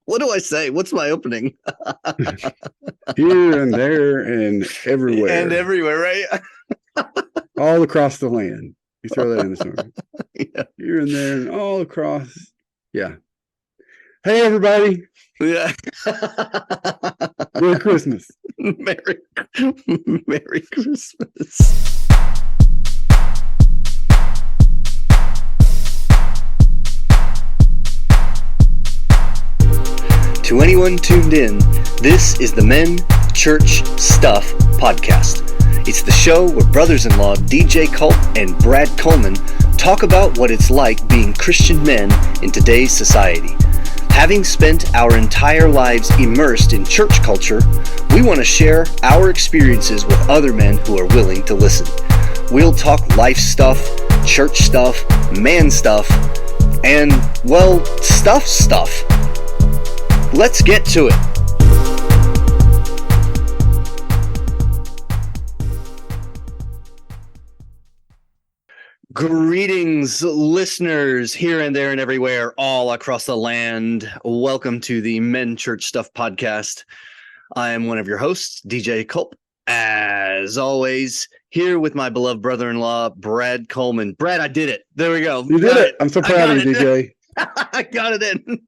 What do I say? What's my opening? Here and there and And everywhere, everywhere, right? all across the land. You throw that in the song. Yeah. Here and there and all across. Yeah. Hey, everybody. Yeah. Merry Christmas. Merry, Merry Christmas. To anyone tuned in, this is the Men Church Stuff podcast. It's the show where brothers-in-law DJ Culp and Brad Coleman talk about what it's like being Christian men in today's society. Having spent our entire lives immersed in church culture, we want to share our experiences with other men who are willing to listen. We'll talk life stuff, church stuff, man stuff, and, well, stuff. Let's get to it. Greetings, listeners here and there and everywhere, all across the land. Welcome to the Men Church Stuff podcast. I am one of your hosts, DJ Culp. As always, here with my beloved brother-in-law, Brad Coleman. Brad, I did it. There we go. You did it. I'm so proud of you, DJ. I got it in.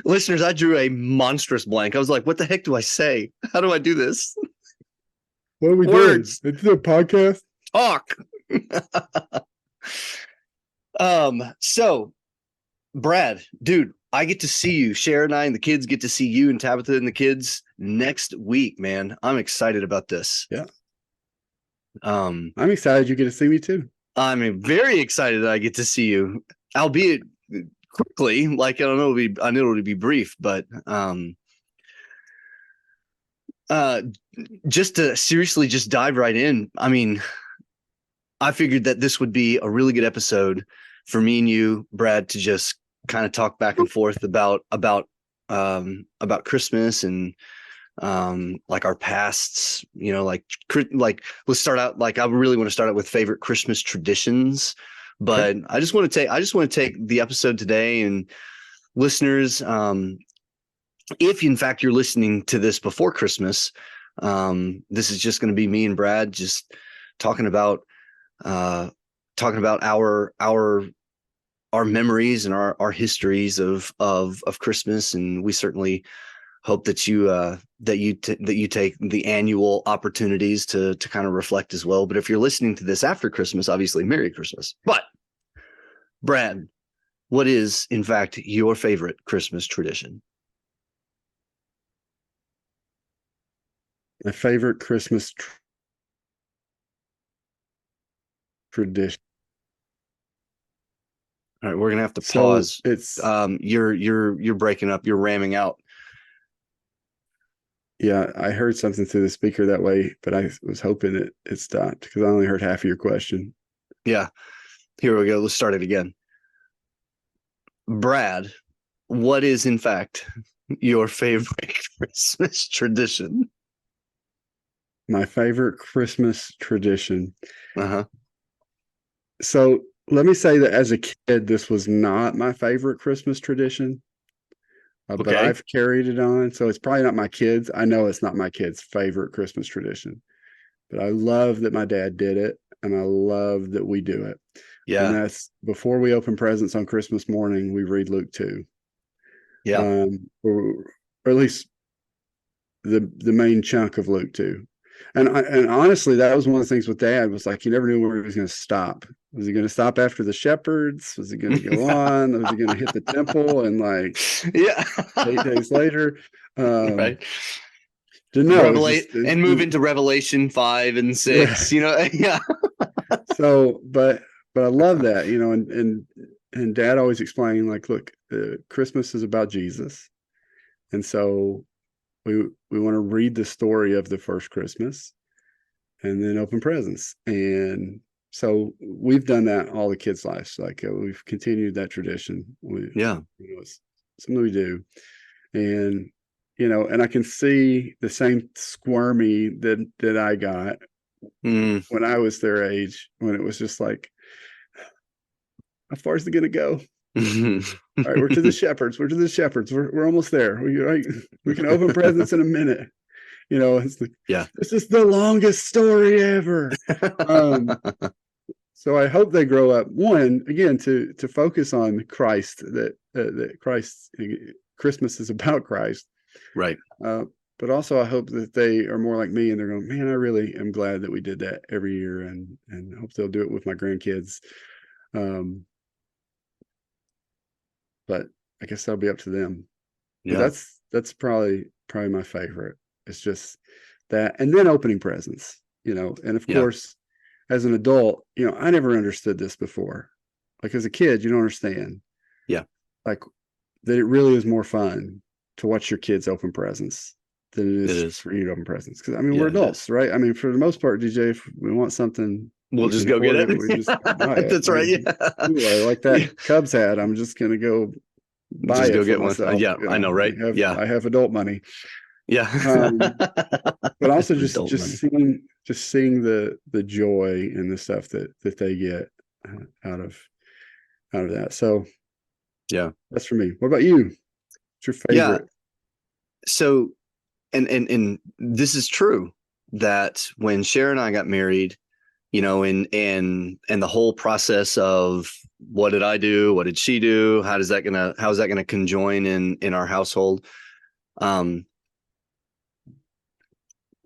Listeners, I drew a monstrous blank. I was like, what the heck do I say? How do I do this? What are we Words. doing? It's a podcast. Talk. So Brad, dude, I get to see you. Sharon and I and the kids get to see you and Tabitha and the kids next week, man. I'm excited about this. Yeah. I'm excited you get to see me too. I'm very excited that I get to see you, albeit quickly. Like, I know it'll be brief, but just to seriously just dive right in. I mean, I figured that this would be a really good episode for me and you, Brad, to just kind of talk back and forth about Christmas and like our pasts, you know, like let's start out. Like, I really want to start out with favorite Christmas traditions, but I just want to take the episode today, and listeners, if in fact you're listening to this before Christmas, this is just going to be me and Brad just talking about our memories and our histories of Christmas. And we certainly hope that you take the annual opportunities to kind of reflect as well. But if you're listening to this after Christmas, obviously Merry Christmas. But Brad, what is in fact your favorite Christmas tradition? My favorite Christmas tradition. All right, we're gonna have to pause. So it's you're breaking up. You're ramming out. Yeah, I heard something through the speaker that way, but I was hoping it stopped because I only heard half of your question. Yeah, here we go. Let's start it again. Brad, what is in fact your favorite Christmas tradition? My favorite Christmas tradition. Uh-huh. So let me say that as a kid, this was not my favorite Christmas tradition, but I've carried it on. So it's probably not my kids. I know it's not my kids' favorite Christmas tradition, but I love that my dad did it, and I love that we do it. Yeah. And that's before we open presents on Christmas morning, we read Luke 2. Yeah. Or at least the main chunk of Luke 2. And honestly, that was one of the things with Dad, was like, he never knew where he was going to stop. Was he going to stop after the shepherds? Was he going to go on? Was he going to hit the temple and like 8 days later? Right. To know, and move into Revelation 5 and 6. Yeah. You know, yeah. So, but I love that, you know, and Dad always explained, like, look, Christmas is about Jesus, and so we want to read the story of the first Christmas and then open presents. And so we've done that all the kids' lives. Like, we've continued that tradition. It's something we do. And, you know, and I can see the same squirmy that I got when I was their age, when it was just like, how far is it going to go? All right, we're to the shepherds. We're to the shepherds. We're almost there. We can open presents in a minute. It's like, Yeah. this is the longest story ever. So I hope they grow up, one, again, to focus on Christ, that Christ, Christmas is about Christ. Right. But also I hope that they are more like me and they're going, man, I really am glad that we did that every year, and hope they'll do it with my grandkids. But I guess that'll be up to them. Yeah. But that's probably my favorite. It's just that, and then opening presents, and of course, as an adult, I never understood this before. Like as a kid, you don't understand. Yeah. Like that it really is more fun to watch your kids open presents than it is for you to open presents. Because we're adults, right? For the most part, DJ, if we want something, we'll just go get it. We just buy it. That's right. Yeah. Ooh, I like that Cubs hat. I'm just gonna go buy just it go for get myself. one. Yeah, I know, right? I have adult money. Yeah. But also just seeing the joy and the stuff that they get out of that. So yeah, that's for me. What about you? What's your favorite? Yeah. So, and this is true that when Sharon and I got married, and the whole process of what did I do? What did she do? How is that gonna conjoin in our household?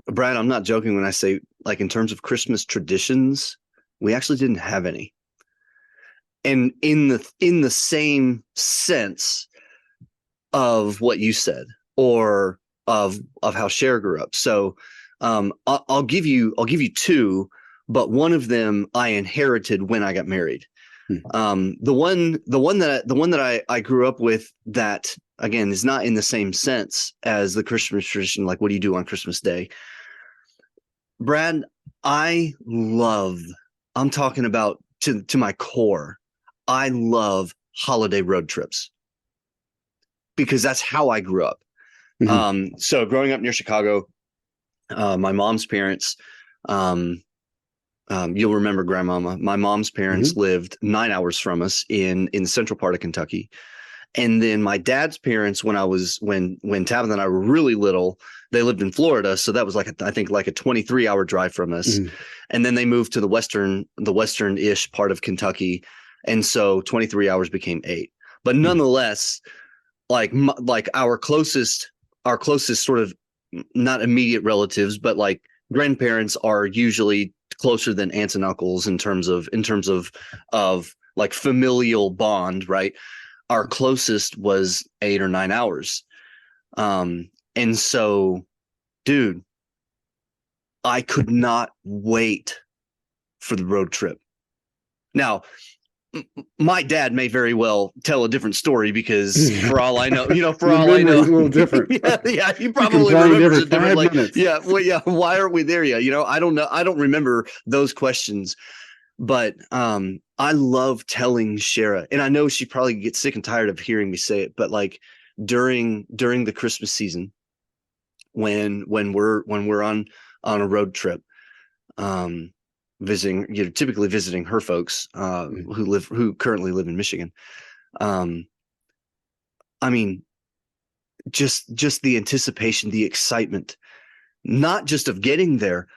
Brad, I'm not joking when I say, like, in terms of Christmas traditions, we actually didn't have any. And in the same sense of what you said, or of how Cher grew up. So I'll give you two, but one of them I inherited when I got married. The one that I grew up with, that again is not in the same sense as the Christmas tradition. Like, what do you do on Christmas Day? Brad, I'm talking about to my core, I love holiday road trips because that's how I grew up. Mm-hmm. So growing up near Chicago, my mom's parents, you'll remember Grandmama, my mom's parents mm-hmm. lived 9 hours from us in the central part of Kentucky. And then my dad's parents, when Tabitha and I were really little, they lived in Florida. So that was I think a 23-hour drive from us. Mm-hmm. And then they moved to the western-ish part of Kentucky. And so 23 hours became 8. But nonetheless, like our closest sort of, not immediate relatives, but like grandparents are usually closer than aunts and uncles in terms of like familial bond, right? Our closest was 8 or 9 hours. And so, dude, I could not wait for the road trip. Now, my dad may very well tell a different story because for all I know, for all I know, a little different. yeah, he probably remembers it different. Like, yeah, well, yeah, why aren't we there yet? I don't know. I don't remember those questions. But I love telling Shara, and I know she probably gets sick and tired of hearing me say it, but like during the Christmas season, when we're on a road trip, visiting, typically visiting her folks who currently live in Michigan. Just the anticipation, the excitement, not just of getting there,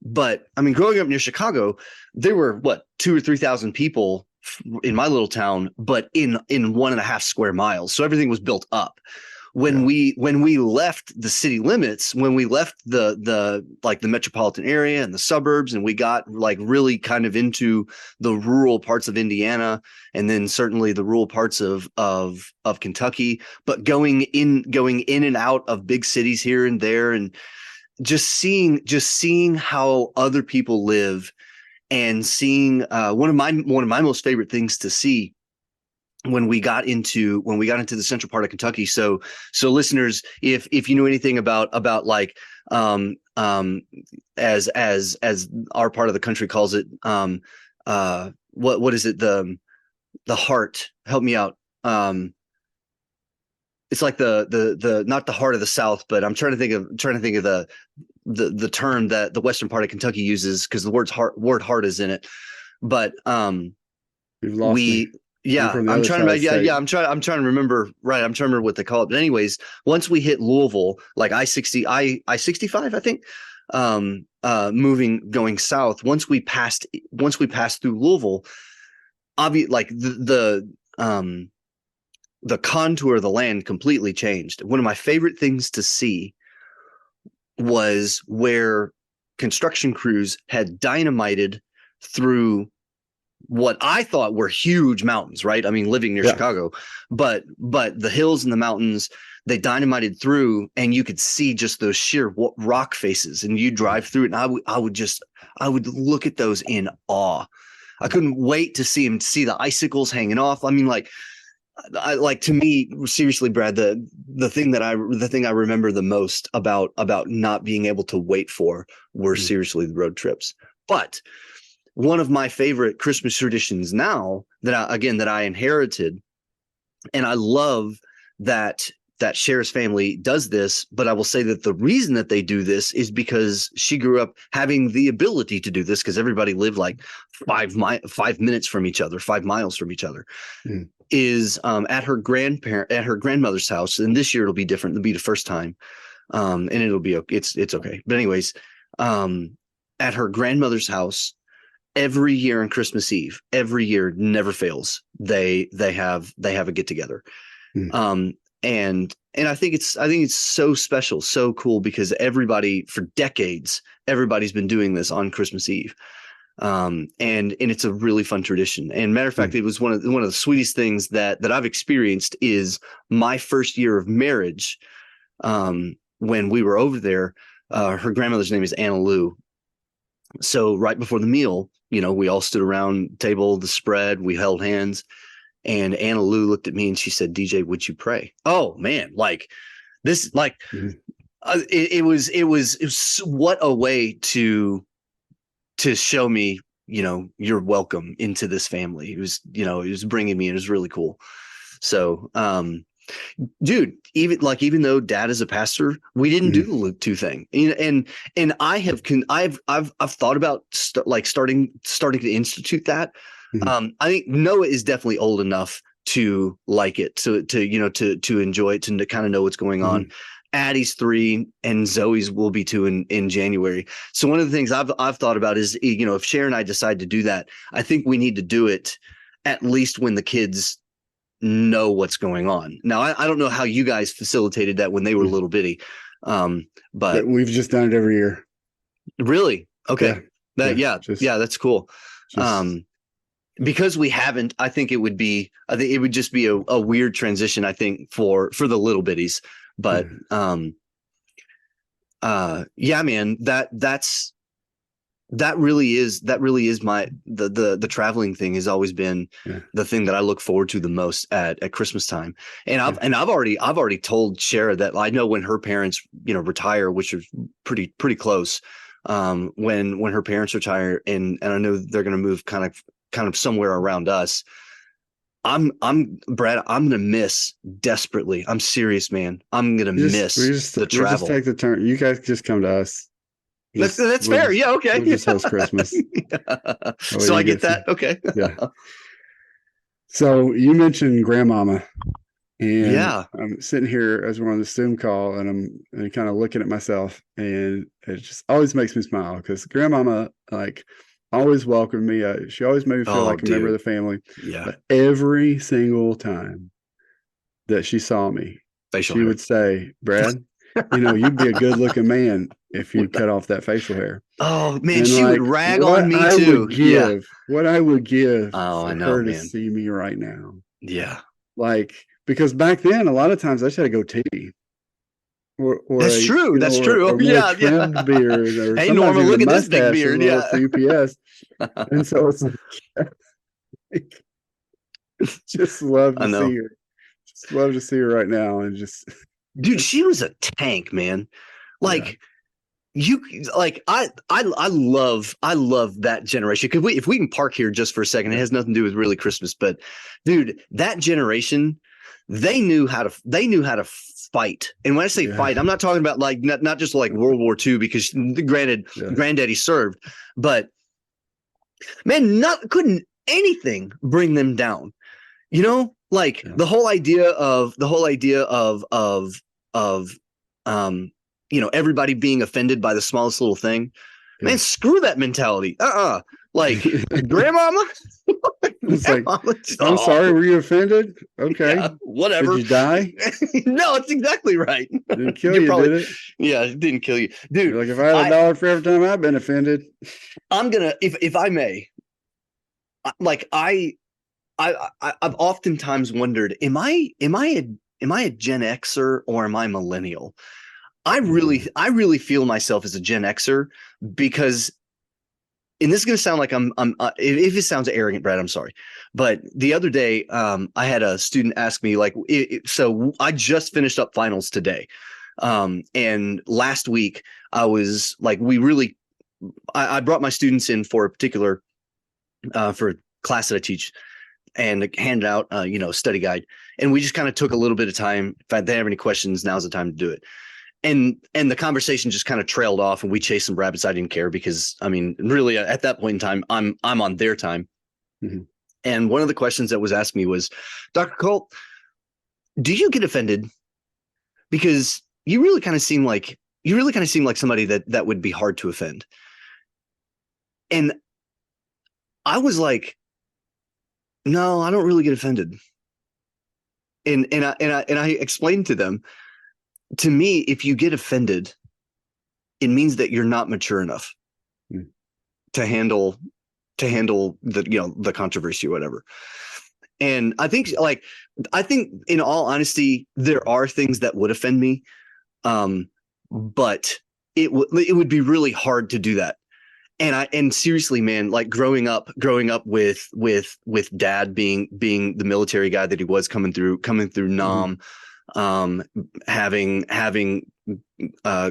but growing up near Chicago, there were 2,000 or 3,000 people in my little town, but in 1.5 square miles. So everything was built up. When we left the city limits, when we left the metropolitan area and the suburbs, and we got really kind of into the rural parts of Indiana, and then certainly the rural parts of Kentucky, but going in and out of big cities here and there, and just seeing how other people live, and seeing one of my most favorite things to see when we got into the central part of Kentucky. So listeners, if you know anything about as our part of the country calls it, what is it, the heart, help me out. It's like the not the heart of the South, but I'm trying to think of the term that the western part of Kentucky uses, because the word heart is in it. But You've lost me. I'm Yeah, from the I'm other trying side to of the yeah, state. yeah, I'm trying to remember, right. I'm trying to remember what they call it. But anyways, once we hit Louisville, like I-65, I think, going south, once we passed through Louisville, like the contour of the land completely changed. One of my favorite things to see was where construction crews had dynamited through what I thought were huge mountains, right? I mean, living near Chicago, but the hills and the mountains, they dynamited through, and you could see just those sheer rock faces, and you drive through it, and I would look at those in awe. I couldn't wait to see the icicles hanging off. I mean, like to me, seriously, Brad, the thing I remember the most about not being able to wait for were seriously the road trips. But one of my favorite Christmas traditions now that I inherited, and I love that Cher's family does this, but I will say that the reason that they do this is because she grew up having the ability to do this, because everybody lived like 5 minutes from each other, 5 miles from each other. Is at her grandmother's house, and this year it'll be different. It'll be the first time, and it'll be it's okay. But anyways, at her grandmother's house, every year on Christmas Eve, every year, never fails, they have a get together. And I think it's so special, so cool, because everybody for decades, everybody's been doing this on Christmas Eve. And it's a really fun tradition. And matter of fact, it was one of the sweetest things that I've experienced is my first year of marriage. When we were over there, her grandmother's name is Anna Lou. So right before the meal, we all stood around table, the spread, we held hands, and Anna Lou looked at me and she said, "DJ, would you pray?" Oh man, like this, like it was what a way to show me, you're welcome into this family. It was bringing me in. It was really cool. So, dude, even though Dad is a pastor, we didn't do the Luke 2 thing. And I've thought about starting to institute that. I think Noah is definitely old enough to like it, to enjoy it, to kind of know what's going on. Addie's 3 and Zoe's will be 2 in January. So one of the things I've thought about is, if Cher and I decide to do that, I think we need to do it at least when the kids know what's going on. Now, I don't know how you guys facilitated that when they were little bitty, but we've just done it every year. Really? Okay. That's cool. Because we haven't, I think it would just be a weird transition, I think, for the little bitties. But man, that really is my the traveling thing has always been the thing that I look forward to the most at Christmas time. And I've already told Shara that I know when her parents retire, which is pretty close, when her parents retire, and I know they're going to move kind of somewhere around us. Brad, I'm gonna miss desperately. I'm serious, man. I'm gonna miss the travel. Just take the turn. You guys just come to us. That's fair. Yeah. Okay. We'll just host Christmas. So I get that. Okay. Yeah. So you mentioned grandmama, and I'm sitting here as we're on the Zoom call, and I'm kind of looking at myself, and it just always makes me smile because grandmama, like, always welcomed me. She always made me feel like a member of the family. Yeah. But every single time that she saw me, she would say, "Brad, you'd be a good looking man if you cut off that facial hair." Oh man, and she would rag on me too. What I would give for her to see me right now. Yeah. Like, because back then, a lot of times I just had to go tea. Or that's true. That's true. Or yeah. Beard, or hey, Norma, look at this big beard. Yeah. For UPS. And so it's like, just love to see her. Just love to see her right now. And just, dude, she was a tank, man. Like, I love that generation. Because if we can park here just for a second, it has nothing to do with really Christmas, but dude, that generation, they knew how to fight. And when I say fight, I'm not talking about like not just like World War II, because granted, Granddaddy served, but man, couldn't anything bring them down. Like Yeah. the whole idea of everybody being offended by the smallest little thing. Yeah. Man, screw that mentality. Like grandmama. It's like, Grandmama, I'm sorry, were you offended? Okay. yeah, whatever. Did you die? No, it's exactly right. Didn't kill You're you, probably, did it? yeah, it didn't kill you, dude. You're like, if I had $1 for every time I've been offended. I'm gonna, if I may, like I've oftentimes wondered, am I a Gen Xer or am I millennial? I really feel myself as a Gen Xer because, and this is going to sound like if it sounds arrogant, Brad, I'm sorry. But the other day, I had a student ask me, like, so I just finished up finals today. And last week I was like, I brought my students in for a particular, for a class that I teach, and handed out, study guide. And we just kind of took a little bit of time. If they have any questions, now's the time to do it. And the conversation just kind of trailed off, and we chased some rabbits. I didn't care because, I mean, really at that point in time, I'm on their time. Mm-hmm. And one of the questions that was asked me was, Dr. Colt, do you get offended? Because you really kind of seem like somebody that would be hard to offend. And I was like, no, I don't really get offended. And I explained to them, to me, if you get offended, it means that you're not mature enough to handle the controversy or whatever. And I think in all honesty, there are things that would offend me. But it would be really hard to do that. And seriously, man, like growing up with dad being the military guy that he was, coming through Nam, having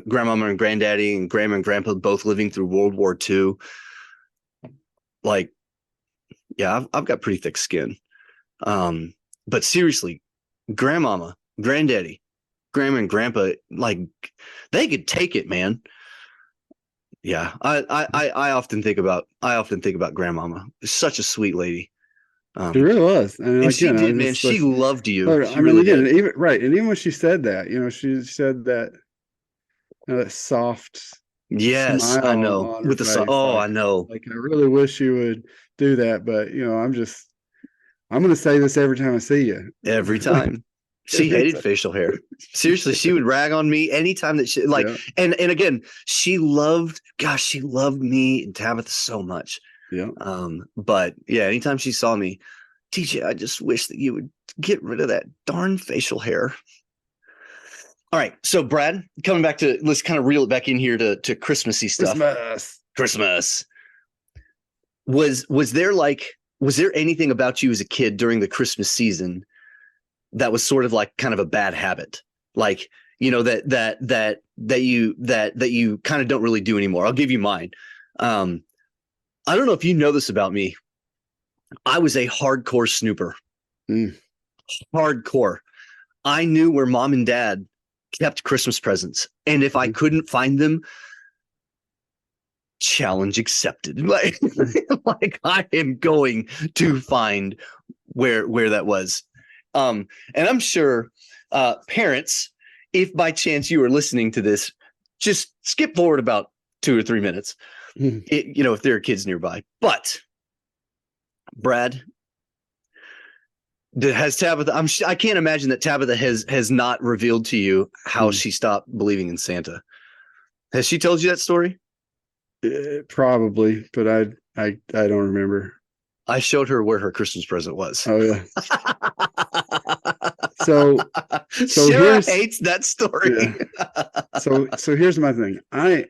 grandmama and granddaddy and grandma and grandpa both living through World War II. Like, yeah, I've got pretty thick skin. But seriously, grandmama, granddaddy, grandma and grandpa, like, they could take it, man. Yeah, I often think about grandmama. Such a sweet lady. She really was. And she did, man. She loved you. She really did. Even when she said that, she said that, that soft, yes, smile I know. With the I know. Like, I really wish you would do that, but I'm going to say this every time I see you. Every time. She hated facial hair. Seriously, she would rag on me anytime that she and again, she loved me and Tabitha so much. Yeah. But yeah, anytime she saw me, TJ, I just wish that you would get rid of that darn facial hair. All right. So Brad, coming back to, let's kind of reel it back in here to Christmassy stuff. Christmas. Was there anything about you as a kid during the Christmas season that was sort of like kind of a bad habit? Like, that you kind of don't really do anymore. I'll give you mine. I don't know if you know this about me. I was a hardcore snooper. Hardcore. I knew where mom and dad kept Christmas presents. And if I couldn't find them, challenge accepted. Like, I am going to find where that was. And I'm sure parents, if by chance you are listening to this, just skip forward about 2 or 3 minutes, if there are kids nearby. But Brad, has Tabitha, I can't imagine that Tabitha has not revealed to you how she stopped believing in Santa. Has she told you that story? Probably, but I don't remember. I showed her where her Christmas present was. Oh yeah. So Sarah hates that story. Yeah. So here's my thing. I'm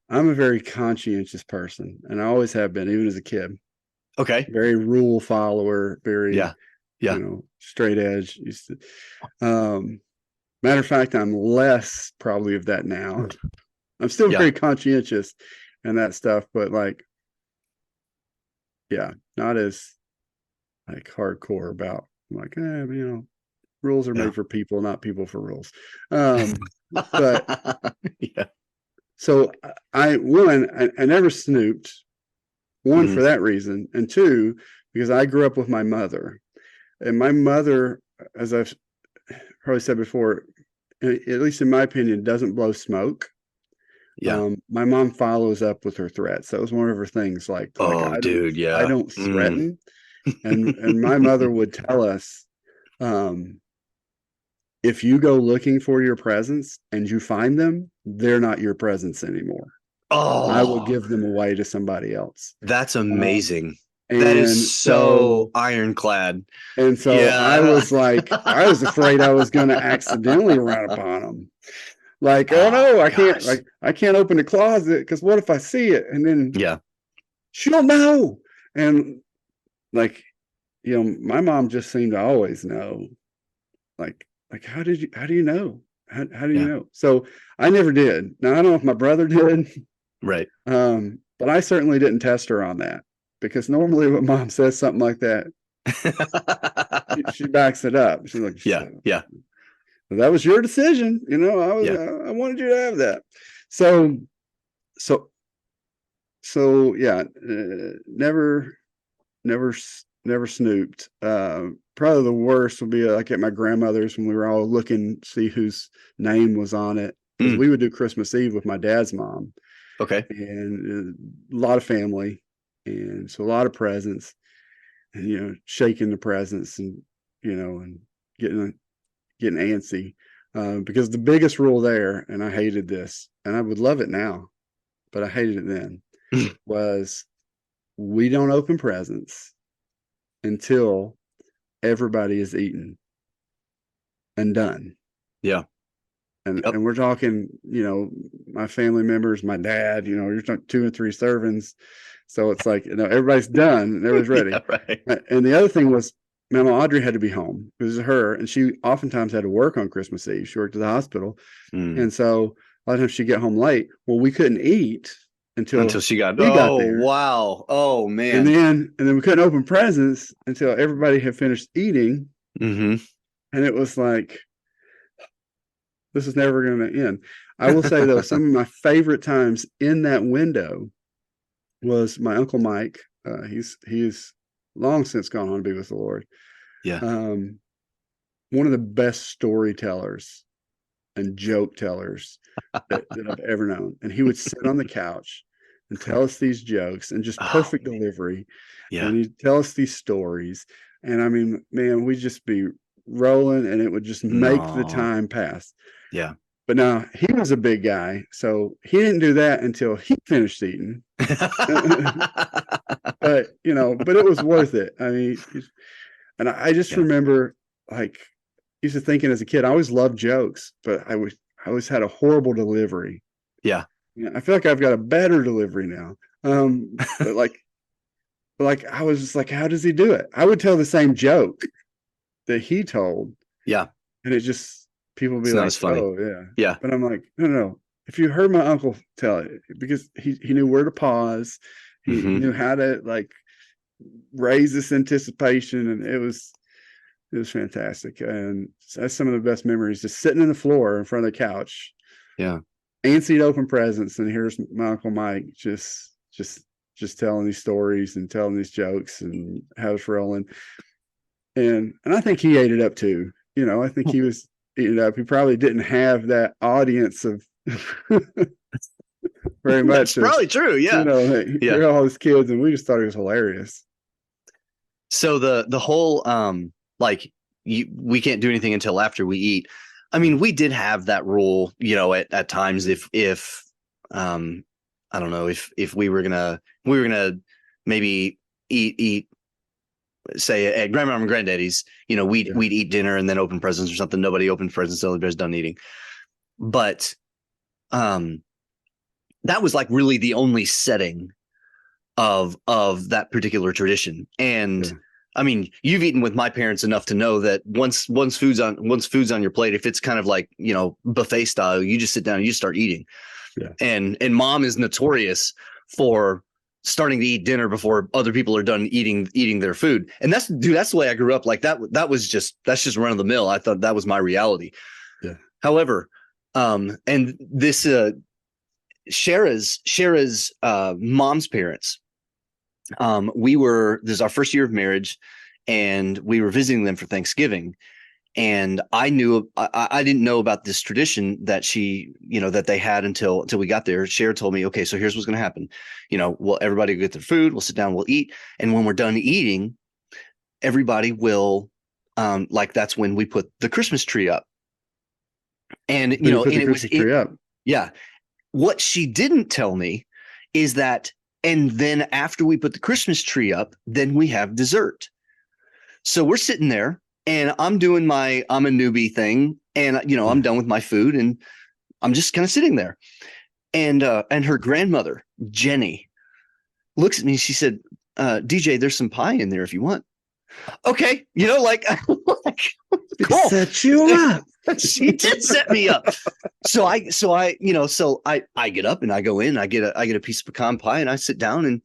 a very conscientious person, and I always have been, even as a kid. Okay. Very rule follower, very straight edge. Matter of fact, I'm less probably of that now. I'm still very conscientious and that stuff, but not as like hardcore about rules are made for people, not people for rules. But so I never snooped. One, for that reason, and two, because I grew up with my mother, and my mother, as I've probably said before, at least in my opinion, doesn't blow smoke. Yeah. My mom follows up with her threats. That was one of her things. Like Oh, dude. I Yeah. don't threaten. And my mother would tell us, if you go looking for your presents and you find them, they're not your presents anymore. I will Oh, give them away to somebody else. that's amazing. That is And so ironclad. I Yeah. was like, I was afraid I was going to accidentally run upon them. Like, oh Oh, no, gosh. I can't open the closet because what if I see it? And then Yeah. she'll know. And like, my mom just seemed to always know. Like, how do you know? How do you Yeah. know? So I never did. Now I don't know if my brother did, Right. but I certainly didn't test her on that, because normally when mom says something like that, she backs it up. She's like, Yeah. Yeah. well, that was your decision. Yeah. I wanted you to have that. So, so, yeah, never, never snooped. Probably the worst would be like at my grandmother's when we were all looking to see whose name was on it, because we would do Christmas Eve with my dad's mom. Okay. And a lot of family, and so a lot of presents, and shaking the presents, and and getting antsy, because the biggest rule there, and I hated this, and I would love it now, but I hated it then, was we don't open presents until everybody is eaten and done. Yeah. And we're talking, my family members, my dad, you're talking 2 and 3 servings. So it's like, everybody's done and everybody's ready. Yeah, right. And the other thing was, Mama Audrey had to be home. It was her, and she oftentimes had to work on Christmas Eve. She worked at the hospital. And so a lot of times she'd get home late. Well, we couldn't eat until she got got there. Wow. Oh, man. And then we couldn't open presents until everybody had finished eating. Mm-hmm. And it was like, this is never going to end. I will say, though, some of my favorite times in that window was my Uncle Mike. He's long since gone on to be with the Lord. Yeah. One of the best storytellers and joke tellers that I've ever known. And he would sit on the couch and tell us these jokes, and just perfect delivery. Yeah. And he'd tell us these stories. And I mean, man, we'd just be rolling, and it would just make the time pass. Yeah. But now he was a big guy, so he didn't do that until he finished eating. But it was worth it. I mean, and I just remember, like, used to thinking as a kid, I always loved jokes, but I always had a horrible delivery. Yeah. I feel like I've got a better delivery now. But like I was just like, how does he do it? I would tell the same joke that he told. Yeah. And it just, people would be It's not like, as funny. oh yeah. Yeah. But I'm like, no. If you heard my uncle tell it, because he knew where to pause. He knew how to, like, raise this anticipation, and it was fantastic. And that's some of the best memories, just sitting on the floor in front of the couch. Yeah. Antsy to open presents, and here's my Uncle Mike just telling these stories and telling these jokes and how it's rolling. And I think he ate it up too. I think he was eating it up. He probably didn't have that audience of very much. That's probably true. Yeah. You're all his kids, and we just thought it was hilarious. So the whole we can't do anything until after we eat. I mean, we did have that rule, at times, if I don't know, if we were gonna maybe eat, say, at grandma and granddaddy's, we'd eat dinner and then open presents or something. Nobody opened presents until everybody's done eating. But that was like really the only setting of that particular tradition. And I mean, you've eaten with my parents enough to know that once food's on your plate, if it's kind of like, buffet style, you just sit down and you start eating. Yeah. And mom is notorious for starting to eat dinner before other people are done eating their food. And that's the way I grew up. Like that's just run of the mill. I thought that was my reality. Yeah. However, and this Shara's mom's parents, this is our first year of marriage, and we were visiting them for Thanksgiving. And I didn't know about this tradition that that they had until we got there. Cher told me, okay, so here's what's going to happen. Well, everybody will get their food. We'll sit down, we'll eat. And when we're done eating, everybody will, that's when we put the Christmas tree up. And, and it was, tree up. Yeah. What she didn't tell me is that, and then after we put the Christmas tree up, then we have dessert. So we're sitting there, and I'm doing I'm a newbie thing. And, I'm done with my food, and I'm just kind of sitting there. And her grandmother, Jenny, looks at me and she said, DJ, there's some pie in there if you want. Okay. Cool. Set you up. She did set me up. So I get up and I go in, I get a piece of pecan pie, and I sit down, and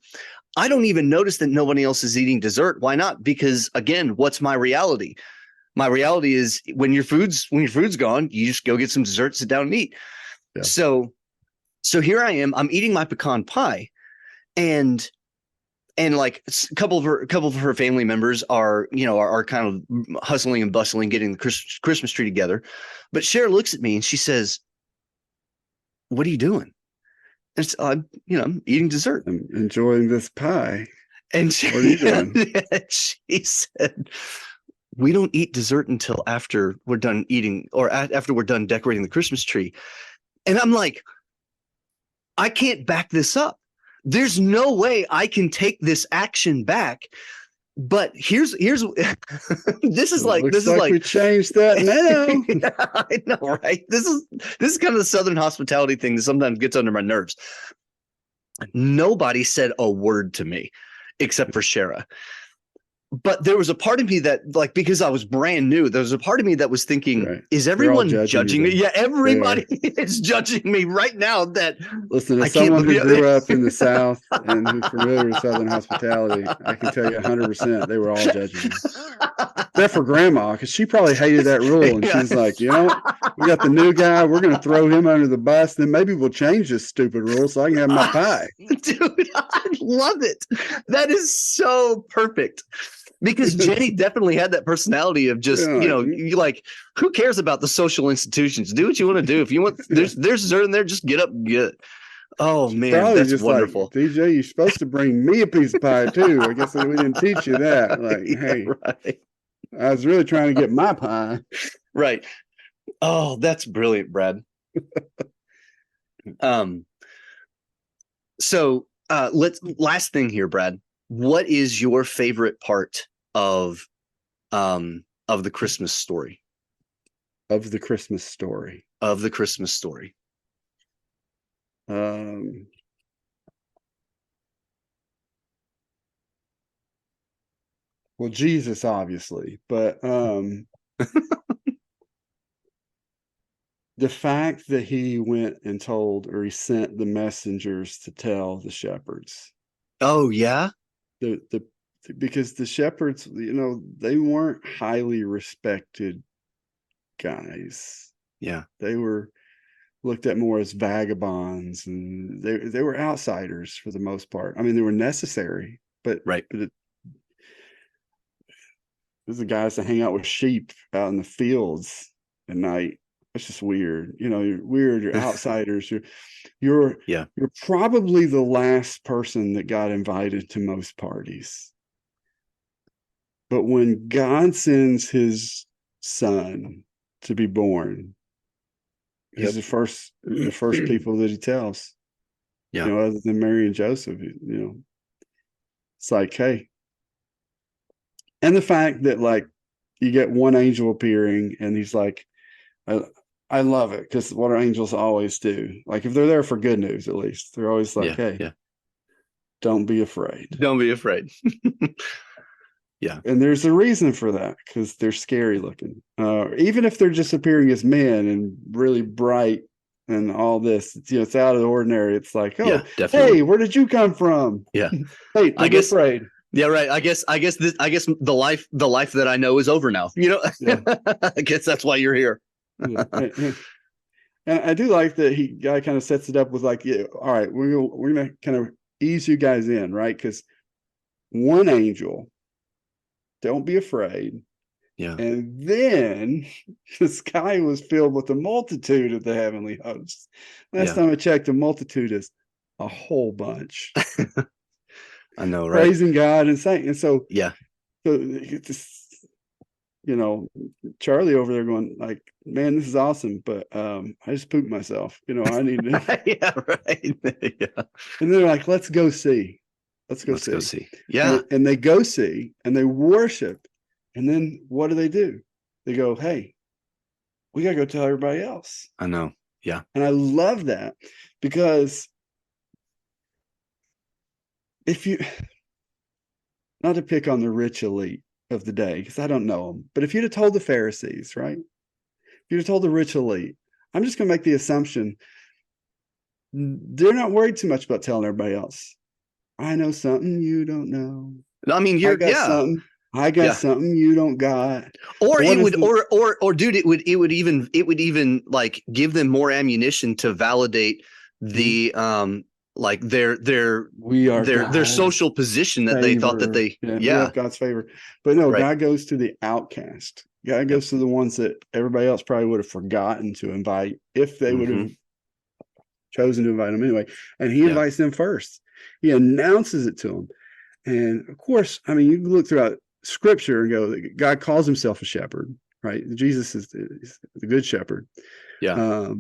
I don't even notice that nobody else is eating dessert. Why not? Because again, what's my reality? My reality is when your food's gone, you just go get some dessert, sit down and eat. Yeah. So here I am, I'm eating my pecan pie, and like a couple of her family members are kind of hustling and bustling, getting the Christmas tree together. But Cher looks at me and she says, "What are you doing?" And I'm eating dessert. I'm enjoying this pie. And what are you doing? She said, "We don't eat dessert until after we're done eating, or after we're done decorating the Christmas tree." And I'm like, I can't back this up. There's no way I can take this action back. But here's this is like we changed that now. Yeah, I know, right? This is kind of the Southern hospitality thing that sometimes gets under my nerves. Nobody said a word to me except for Shara. But there was a part of me that, because I was brand new, there was a part of me that was thinking, right, is everyone judging me? Yeah, everybody is judging me right now. Listen, as someone who grew up in the South and who's familiar with Southern hospitality, I can tell you 100% they were all judging me. Except for Grandma, because she probably hated that rule. And she's like, we got the new guy. We're going to throw him under the bus. Then maybe we'll change this stupid rule so I can have my pie. Dude, I love it. That is so perfect. Because Jenny definitely had that personality of just, you like, who cares about the social institutions? Do what you want to do. If you want, there's dessert in there, just get up and get it. Oh, man, that's just wonderful. Like, DJ, you're supposed to bring me a piece of pie, too. I guess we didn't teach you that. Like, hey, right. I was really trying to get my pie. Right. Oh, that's brilliant, Brad. So last thing here, Brad. What is your favorite part of the Christmas story? Of the Christmas story. Of the Christmas story. Well, Jesus, obviously, but the fact that he went and told, or he sent the messengers to tell the shepherds. Oh, yeah. Because the shepherds, they weren't highly respected guys. Yeah. They were looked at more as vagabonds, and they were outsiders for the most part. I mean, they were necessary, but right. But there's the guys that hang out with sheep out in the fields at night. It's just weird. You're weird. You're outsiders. You're probably the last person that got invited to most parties. But when God sends his son to be born, he's the first people that he tells. Yeah. Other than Mary and Joseph, it's like, hey. And the fact that, like, you get one angel appearing and he's like, I love it, because what angels always do, like, if they're there for good news, at least they're always like, hey, don't be afraid. Don't be afraid. Yeah. And there's a reason for that, because they're scary looking. Even if they're just appearing as men and really bright and all this, it's out of the ordinary. It's like, hey, where did you come from? Yeah. Hey, don't be afraid. Yeah, right. I guess the life that I know is over now. I guess that's why you're here. Yeah. And I do like that guy kind of sets it up with, like, all right, we're gonna kind of ease you guys in, right? Because one angel Don't be afraid. Yeah. And then the sky was filled with a multitude of the heavenly hosts. Last time I checked, the multitude is a whole bunch. I know, right? Praising God and saying, and so, yeah. So, Charlie over there going like, man, this is awesome, but I just pooped myself. I need to. yeah, right. yeah. And they're like, let's go see. Let's go see. Yeah. And they go see and they worship. And then what do? They go, hey, we got to go tell everybody else. I know. Yeah. And I love that because not to pick on the rich elite of the day, because I don't know them, but if you'd have told the Pharisees, right? If you'd have told the rich elite, I'm just going to make the assumption they're not worried too much about telling everybody else. I know something you don't know. I mean, I got something you don't got. Or it would, or dude, it would even like give them more ammunition to validate the like their social position that they thought that they we have God's favor. But no, right. God goes to the outcast. God goes to the ones that everybody else probably would have forgotten to invite if they would have chosen to invite them anyway. And he invites them first. He announces it to them. And of course, I mean, you can look throughout Scripture and go, God calls himself a shepherd, right? Jesus is the good shepherd. Yeah.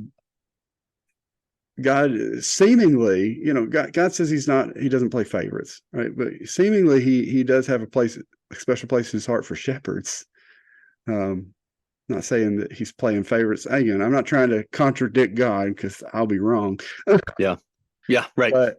God seemingly, God says he doesn't play favorites, right? But seemingly he does have a special place in his heart for shepherds. Not saying that he's playing favorites. Again, I'm not trying to contradict God because I'll be wrong. Yeah. Right. But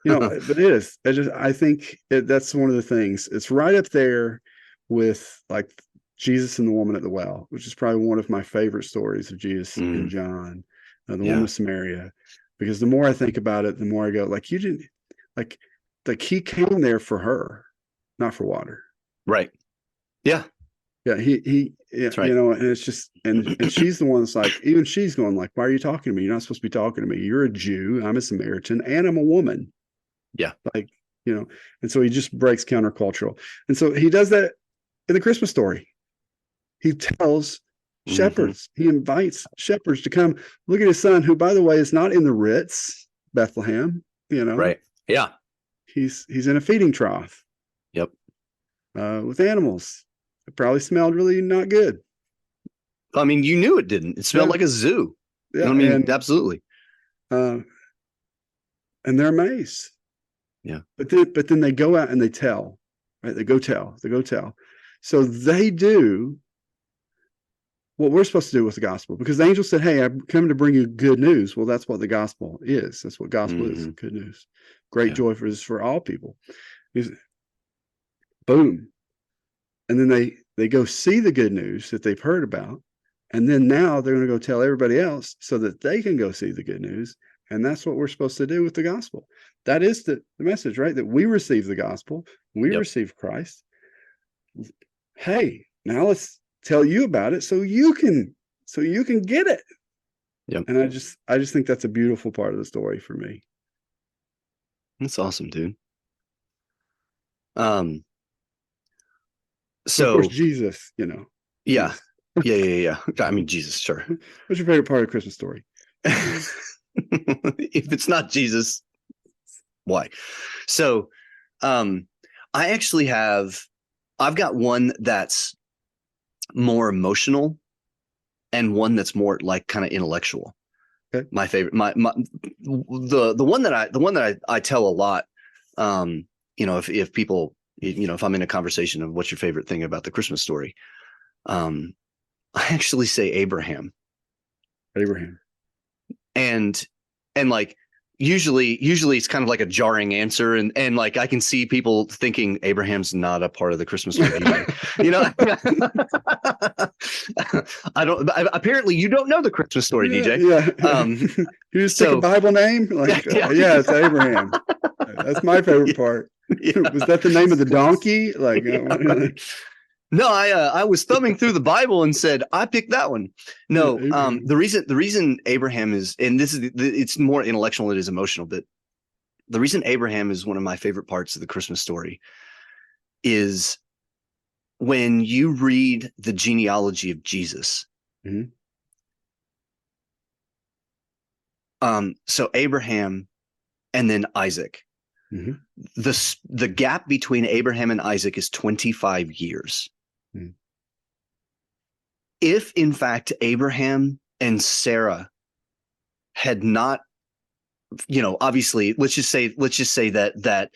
but it is. I think that's one of the things. It's right up there with like Jesus and the woman at the well, which is probably one of my favorite stories of Jesus and John, the woman of Samaria. Because the more I think about it, the more I go, like, you didn't, like he came there for her, not for water. Right. Yeah. Yeah. That's right. And it's just, and she's the one that's like, even she's going like, why are you talking to me? You're not supposed to be talking to me. You're a Jew. I'm a Samaritan and I'm a woman. Yeah. Like, and so he just breaks countercultural. And so he does that in the Christmas story. He tells shepherds, he invites shepherds to come look at his son, who, by the way, is not in the Ritz, Bethlehem, Right. Yeah. He's in a feeding trough. Yep. With animals. It probably smelled really not good. I mean, you knew it didn't. It smelled like a zoo. Yeah. I mean, absolutely. And they're amazed. Yeah. But then they go out and they tell, right? They go tell. So they do what we're supposed to do with the gospel, because the angel said, hey, I've come to bring you good news. Well, that's what the gospel is. That's what gospel is. Good news. Great joy for all people. Boom. And then they go see the good news that they've heard about. And then now they're going to go tell everybody else so that they can go see the good news. And that's what we're supposed to do with the gospel. That is the message, right? That we receive the gospel. We receive Christ. Hey, now let's tell you about it so you can get it. Yep. And I just think that's a beautiful part of the story for me. That's awesome, dude. So of course, Jesus, Yeah. I mean, Jesus, sure. What's your favorite part of the Christmas story? If it's not Jesus, why? So I actually I've got one that's more emotional and one that's more like kind of intellectual. Okay. My favorite, the one that I tell a lot, if people, if I'm in a conversation of what's your favorite thing about the Christmas story, I actually say Abraham. And like, usually it's kind of like a jarring answer. And like, I can see people thinking Abraham's not a part of the Christmas story. Apparently you don't know the Christmas story, DJ. Yeah. You just take a Bible name? Like, yeah, it's Abraham. That's my favorite part. Yeah. Was that the name of the donkey? Like, No, I was thumbing through the Bible and said, I picked that one. No, the reason Abraham is, and it's more intellectual than it is emotional, but the reason Abraham is one of my favorite parts of the Christmas story is when you read the genealogy of Jesus, Mhm. So Abraham and then Isaac, Mhm. the gap between Abraham and Isaac is 25 years. Mhm. If in fact Abraham and Sarah had not, obviously, let's just say that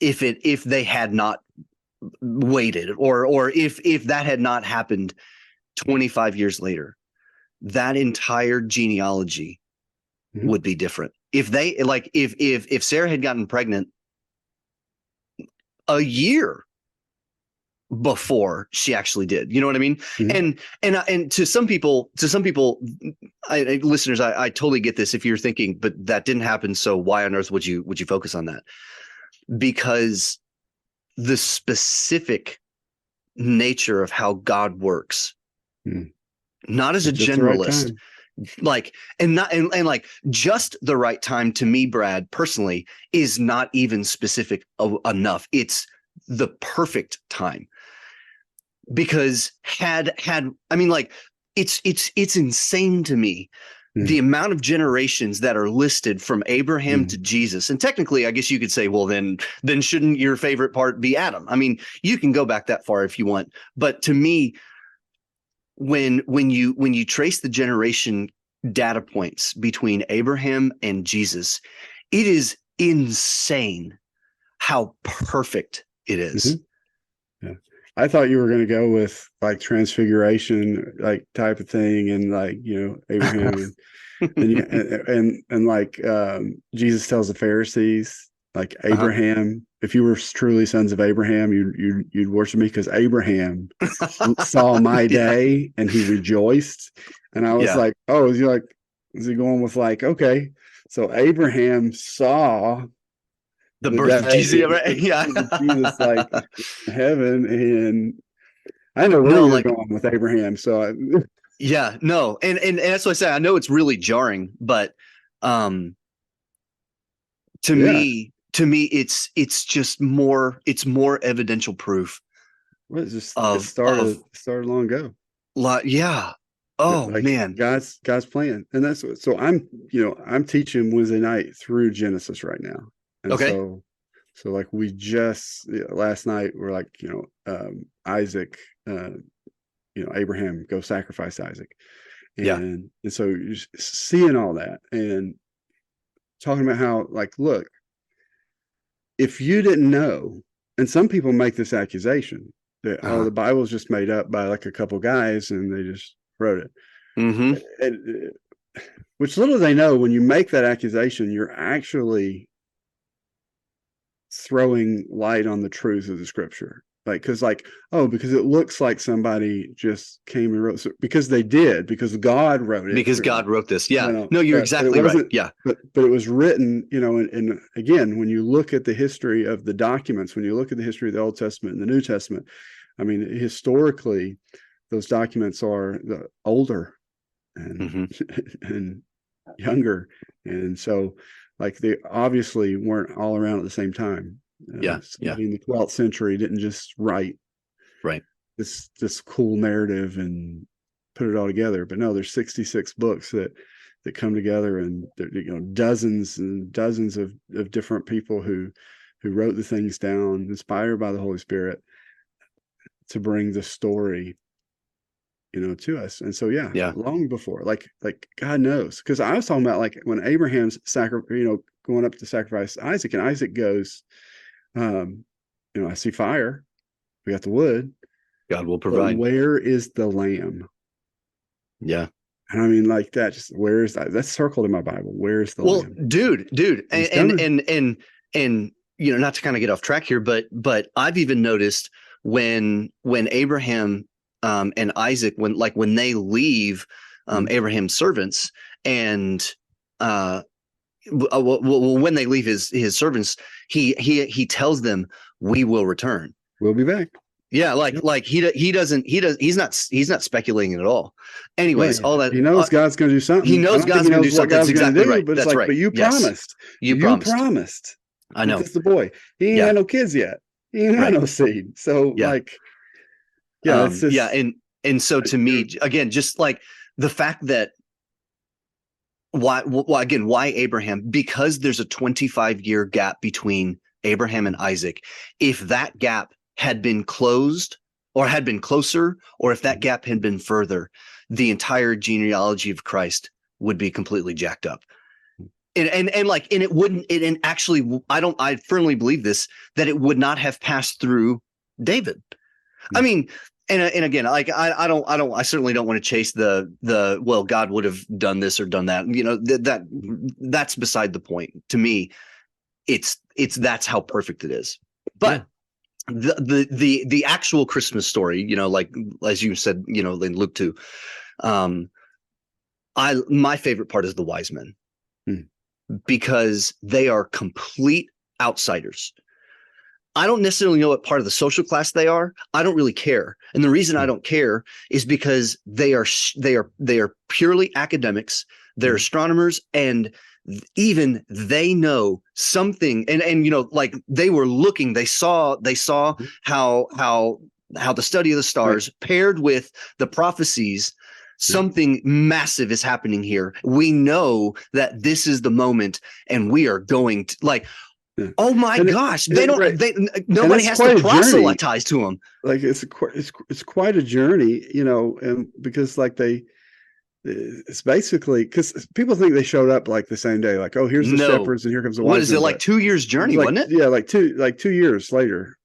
if they had not waited, or if that had not happened 25 years later, that entire genealogy Mhm. would be different. If they like if Sarah had gotten pregnant a year before she actually did, you know what I mean? Mhm. And to some people, listeners, I totally get this. If you're thinking, but that didn't happen, so why on earth would you focus on that? Because the specific nature of how God works, Mhm. not as a At just the right generalist, time. like, and not and like just the right time, to me, Brad, personally, is not even specific enough. It's the perfect time. Because I mean, like, it's insane to me the Mhm. amount of generations that are listed from Abraham to Mhm. Jesus. And technically, I guess you could say, well, then shouldn't your favorite part be Adam? I mean, you can go back that far if you want, but to me, when you trace the generation data points between Abraham and Jesus, it is insane how perfect it is. Mhm. Yeah. I thought you were going to go with like transfiguration, like type of thing, and like Abraham, and like Jesus tells the Pharisees, like Uh-huh. Abraham, if you were truly sons of Abraham, you'd worship me because Abraham saw my Yeah. day and he rejoiced. And I was Yeah. like, oh, is he going with like, okay, so Abraham saw The the birth of day Jesus. Yeah. of Jesus, like in heaven, and I know where No, you're like, going with Abraham. So yeah, no. And that's what I say. I know it's really jarring, but um to yeah, me, it's more evidential proof well, it's just it of started long ago. yeah. Oh Like man. God's plan, and that's what. So I'm teaching Wednesday night through Genesis right now, and Okay. so like we just last night we're like Isaac, Abraham go sacrifice Isaac, Yeah. and so you're seeing all that and talking about how, like, look, if you didn't know, and some people make this accusation that, oh, Uh-huh. the Bible's just made up by like a couple guys and they just wrote it. Mm-hmm. And which little they know, when you make that accusation, you're actually throwing light on the truth of the scripture. Like, because it looks like somebody just came and wrote, because they did, because God wrote it Because through. God wrote this. Yeah. No, No, you're but it exactly right. wasn't. Yeah. But it was written, and again, when you look at the history of the documents, when you look at the history of the Old Testament and the New Testament, I mean, historically, those documents are older and Mm-hmm. and younger, and so like they obviously weren't all around at the same time. Yeah. Yeah. Somebody in the 12th century didn't just write Right. this cool narrative and put it all together. But no, there's 66 books that come together, and dozens and dozens of different people who wrote the things down, inspired by the Holy Spirit, to bring the story to us. And so yeah, Yeah. long before, like God knows, because I was talking about like when Abraham's going up to sacrifice Isaac, and Isaac goes, I see fire, we got the wood, God will but provide. where is the lamb? Yeah. And I mean, like that, just where is that? That's circled in my Bible. Where's the Well, lamb? dude, He's and coming. not to kind of get off track here, but I've even noticed when Abraham and Isaac, when they leave Abraham's servants, and when they leave his servants, he tells them, "We will return." We'll be back. Yeah, Yep. he's not speculating at all. Anyways, Right. all that He knows God's going to do he something. I knows don't think God's he going to do knows what something. That's God's going to exactly do, right. but it's That's like, right. but you Yes, promised. you You promised. promised. I With know. this the boy. He ain't Yeah, had no kids yet. He ain't had right. no seed. So Yeah, like, Yeah, it's just, yeah, and so to me, again, just like the fact that why Abraham? Because there's a 25-year gap between Abraham and Isaac. If that gap had been closed or had been closer, or if that gap had been further, the entire genealogy of Christ would be completely jacked up. And it wouldn't, and actually, I firmly believe this, that it would not have passed through David. I mean, and again, like I certainly don't want to chase the well, God would have done this or done that. You know, that's beside the point. To me, it's that's how perfect it is. But the actual Christmas story, you know, like as you said, you know, in Luke 2, my favorite part is the wise men. Because they are complete outsiders. I don't necessarily know what part of the social class they are. I don't really care. And the reason I don't care is because they are purely academics. They're astronomers, and even they know something. And you know, like they were looking, they saw how the study of the stars paired with the prophecies. Something massive is happening here. We know that this is the moment, and we are going to oh my gosh! Nobody has to proselytize to them. Like it's quite a journey, you know, and because like it's basically because people think they showed up like the same day, like, oh, here's the shepherds and here comes the wise men. What is it, like 2 years journey, wasn't it? Yeah, like 2 years later.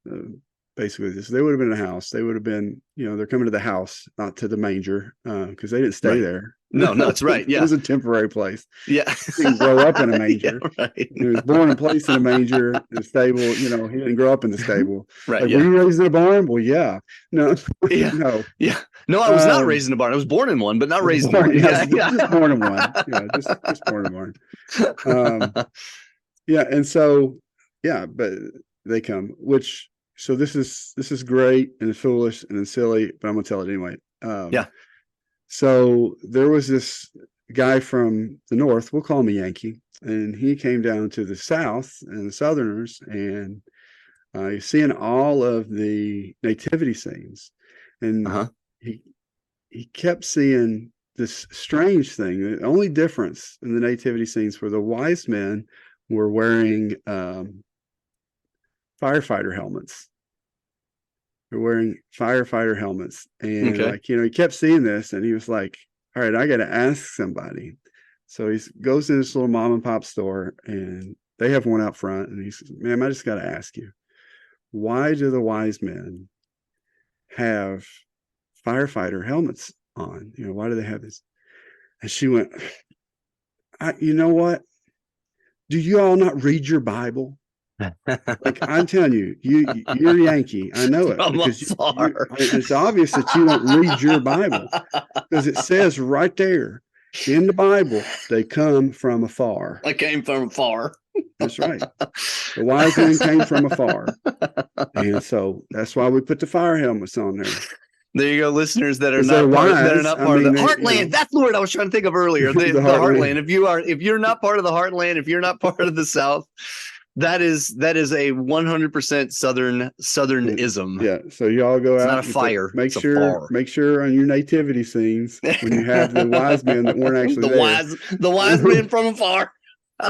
Basically, so they would have been in a house. They would have been, you know, they're coming to the house, not to the manger, because they didn't stay there. No, that's right. Yeah, it was a temporary place. Yeah, he didn't grow up in a manger. Yeah, right. He was born and placed in a manger, in a stable. You know, he didn't grow up in the stable. Right? Like, were you raised in a barn? Well, yeah. No. Yeah. No. Yeah. No, I was not raised in a barn. I was born in one, but not raised in one. Yeah, just born in one. Yeah, just born in one. Yeah, and so but they come, which. So this is great and foolish and silly, but I'm gonna tell it anyway. So there was this guy from the north, we'll call him a Yankee, and he came down to the south and the Southerners, and he's seeing all of the nativity scenes, and he kept seeing this strange thing. The only difference in the nativity scenes were the wise men were wearing firefighter helmets. They're wearing firefighter helmets. And like, you know, he kept seeing this and he was like, all right, I got to ask somebody. So he goes to this little mom and pop store and they have one out front. And he says, ma'am, I just got to ask you, why do the wise men have firefighter helmets on? You know, why do they have this? And she went, you know what? Do you all not read your Bible? Like, I'm telling you, you're a Yankee. I know it because it's obvious that you don't read your Bible because it says right there in the Bible they come from afar. I came from afar. That's right. The wise men came from afar, and so that's why we put the fire helmets on there. There you go, listeners that are not part of the Heartland. You know, that's the word I was trying to think of earlier. The Heartland. If you're not part of the Heartland, if you're not part of the South. That is a 100% Southernism. Yeah. So y'all go it's out. Not a fire. Make sure on your nativity scenes when you have the wise men that weren't actually the wise men from afar.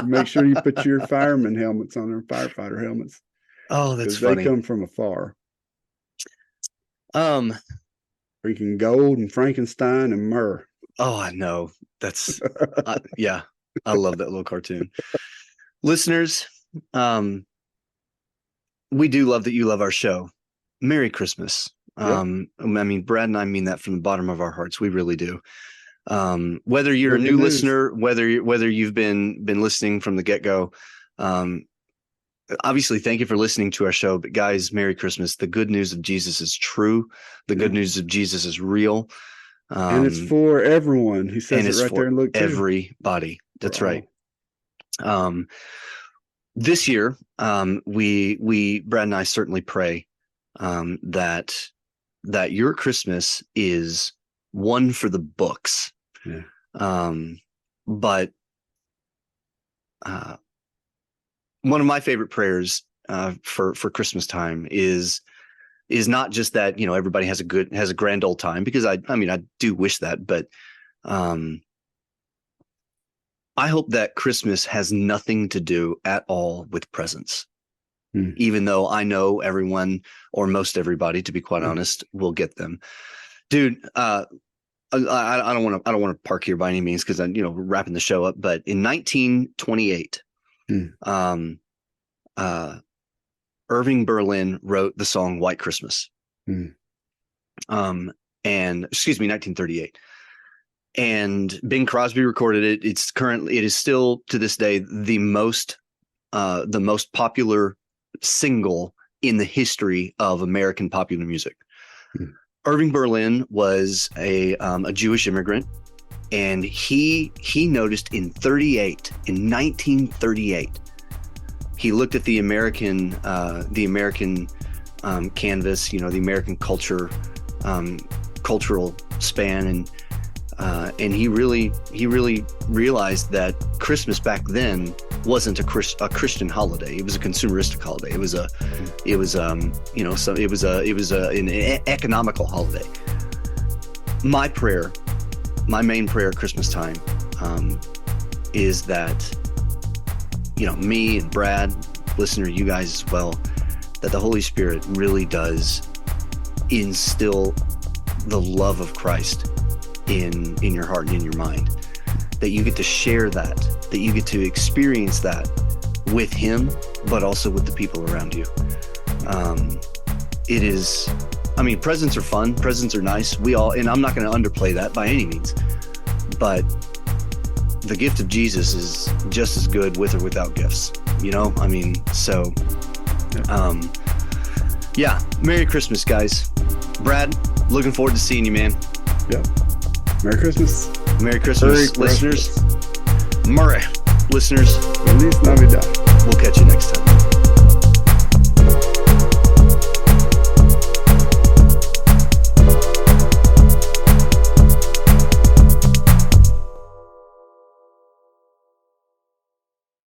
Make sure you put your fireman helmets on, their firefighter helmets. Oh, that's funny. They come from afar. Freaking gold and Frankenstein and myrrh. Oh, I know. That's yeah. I love that little cartoon. Listeners. We do love that you love our show. Merry Christmas. Yep. I mean, Brad and I mean that from the bottom of our hearts. We really do. Whether you're a new listener, whether you've been listening from the get-go, obviously thank you for listening to our show. But guys, Merry Christmas. The good news of Jesus is true. The good news of Jesus is real. And it's for everyone. He says it right there in Luke 2. Everybody. That's right. This year, we Brad and I certainly pray that your Christmas is one for the books. Yeah. But one of my favorite prayers for Christmas time is is not just that, everybody has a grand old time, because I do wish that, but I hope that Christmas has nothing to do at all with presents. Even though I know everyone, or most everybody, to be quite honest, will get them. Dude, I don't want to park here by any means, because I'm, wrapping the show up. But in 1928, Irving Berlin wrote the song White Christmas. And 1938. And Bing Crosby recorded it. It is still to this day the most popular single in the history of American popular music. Irving Berlin was a Jewish immigrant, and he noticed in 1938, he looked at the American canvas, the American cultural span, and he really realized that Christmas back then wasn't a Christian holiday. It was a consumeristic holiday. It was an economical holiday. My main prayer at Christmas time is that, me and Brad, listener, you guys as well, that the Holy Spirit really does instill the love of Christ in your heart and in your mind, that you get to share that you get to experience that with him, but also with the people around you. Presents are fun, presents are nice, and I'm not going to underplay that by any means, but the gift of Jesus is just as good with or without gifts, Merry Christmas, guys. Brad, looking forward to seeing you, man. Yep. Merry Christmas. Merry Christmas, listeners. Feliz Navidad.